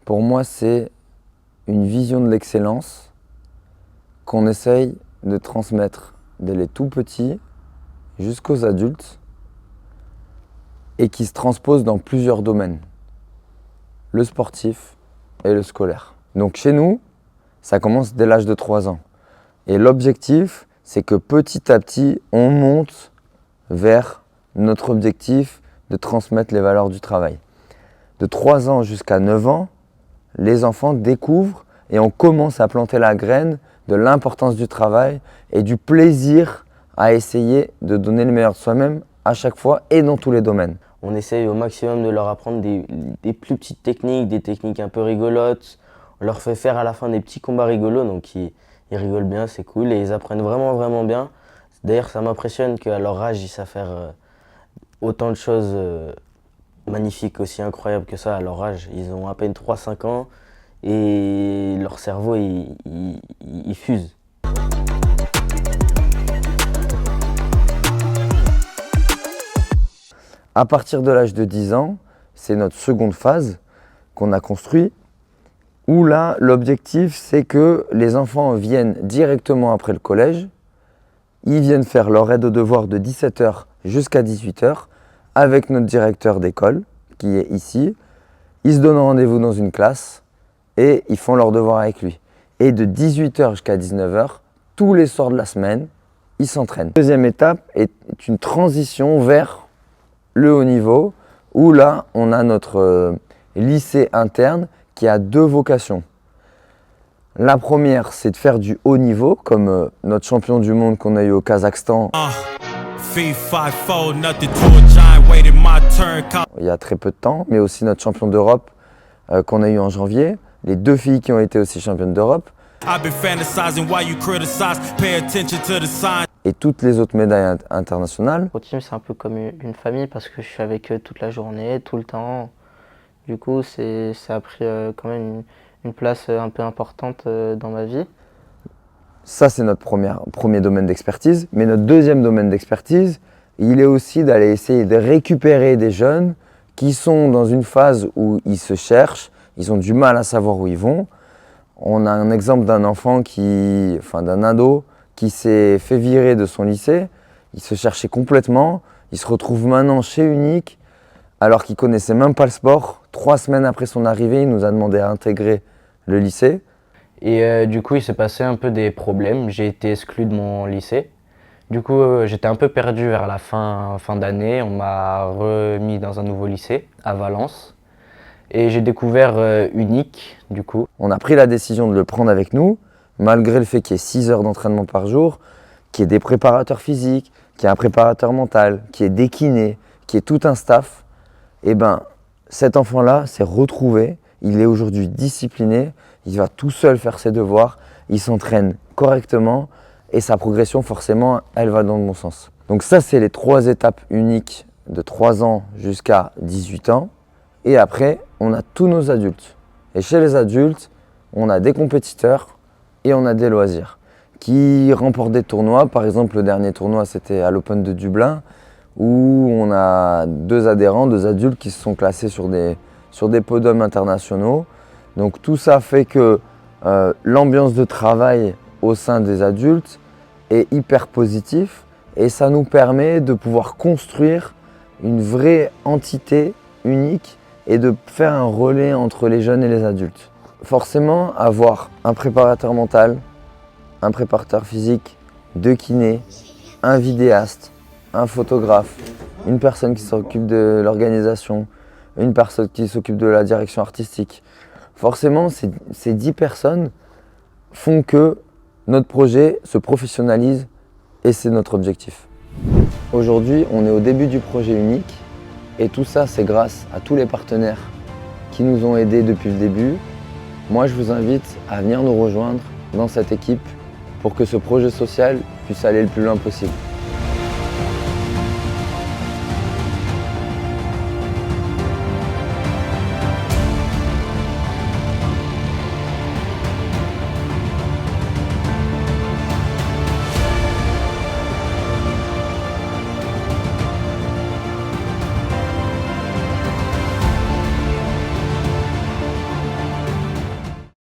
Pour moi, c'est une vision de l'excellence qu'on essaye de transmettre dès les tout petits jusqu'aux adultes et qui se transpose dans plusieurs domaines, le sportif et le scolaire. Donc chez nous, ça commence dès l'âge de 3 ans. Et l'objectif, c'est que petit à petit, on monte vers notre objectif de transmettre les valeurs du travail. De 3 ans jusqu'à 9 ans, les enfants découvrent et on commence à planter la graine de l'importance du travail et du plaisir à essayer de donner le meilleur de soi-même à chaque fois et dans tous les domaines. On essaye au maximum de leur apprendre des plus petites techniques, des techniques un peu rigolotes. On leur fait faire à la fin des petits combats rigolos, donc ils rigolent bien, c'est cool et ils apprennent vraiment bien. D'ailleurs, ça m'impressionne qu'à leur âge, ils savent faire autant de choses magnifiques, aussi incroyables que ça à leur âge. Ils ont à peine 3-5 ans et leur cerveau, il fuse. À partir de l'âge de 10 ans, c'est notre seconde phase qu'on a construite, où là, l'objectif, c'est que les enfants viennent directement après le collège, ils viennent faire leur aide aux devoirs de 17h jusqu'à 18h avec notre directeur d'école, qui est ici. Ils se donnent rendez-vous dans une classe et ils font leurs devoirs avec lui. Et de 18h jusqu'à 19h, tous les soirs de la semaine, ils s'entraînent. La deuxième étape est une transition vers le haut niveau, où là, on a notre lycée interne qui a 2 vocations. La première, c'est de faire du haut niveau, comme notre champion du monde qu'on a eu au Kazakhstan il y a très peu de temps, mais aussi notre champion d'Europe qu'on a eu en janvier, les 2 filles qui ont été aussi championnes d'Europe. Et toutes les autres médailles internationales. Pro Team, c'est un peu comme une famille parce que je suis avec eux toute la journée, tout le temps. Du coup, ça a pris quand même une place un peu importante dans ma vie. Ça, c'est notre premier domaine d'expertise. Mais notre deuxième domaine d'expertise, il est aussi d'aller essayer de récupérer des jeunes qui sont dans une phase où ils se cherchent, ils ont du mal à savoir où ils vont. On a un exemple d'un d'un ado qui s'est fait virer de son lycée. Il se cherchait complètement. Il se retrouve maintenant chez Unique alors qu'il ne connaissait même pas le sport. 3 semaines après son arrivée, il nous a demandé à intégrer le lycée. Et du coup, il s'est passé un peu des problèmes. J'ai été exclu de mon lycée. Du coup, j'étais un peu perdu vers la fin d'année. On m'a remis dans un nouveau lycée à Valence. Et j'ai découvert Unique, du coup. On a pris la décision de le prendre avec nous, malgré le fait qu'il y ait 6 heures d'entraînement par jour, qu'il y ait des préparateurs physiques, qu'il y ait un préparateur mental, qu'il y ait des kinés, qu'il y ait tout un staff. Et ben, cet enfant-là s'est retrouvé, il est aujourd'hui discipliné, il va tout seul faire ses devoirs, il s'entraîne correctement et sa progression, forcément, elle va dans le bon sens. Donc ça, c'est les 3 étapes uniques de 3 ans jusqu'à 18 ans. Et après, on a tous nos adultes. Et chez les adultes, on a des compétiteurs et on a des loisirs qui remportent des tournois. Par exemple, le dernier tournoi, c'était à l'Open de Dublin, où on a 2 adhérents, 2 adultes qui se sont classés sur des podiums internationaux. Donc tout ça fait que l'ambiance de travail au sein des adultes est hyper positive et ça nous permet de pouvoir construire une vraie entité unique et de faire un relais entre les jeunes et les adultes. Forcément, avoir un préparateur mental, un préparateur physique, 2 kinés, un vidéaste, un photographe, une personne qui s'occupe de l'organisation, une personne qui s'occupe de la direction artistique. Forcément, ces 10 personnes font que notre projet se professionnalise et c'est notre objectif. Aujourd'hui, on est au début du projet unique et tout ça, c'est grâce à tous les partenaires qui nous ont aidés depuis le début. Moi, je vous invite à venir nous rejoindre dans cette équipe pour que ce projet social puisse aller le plus loin possible.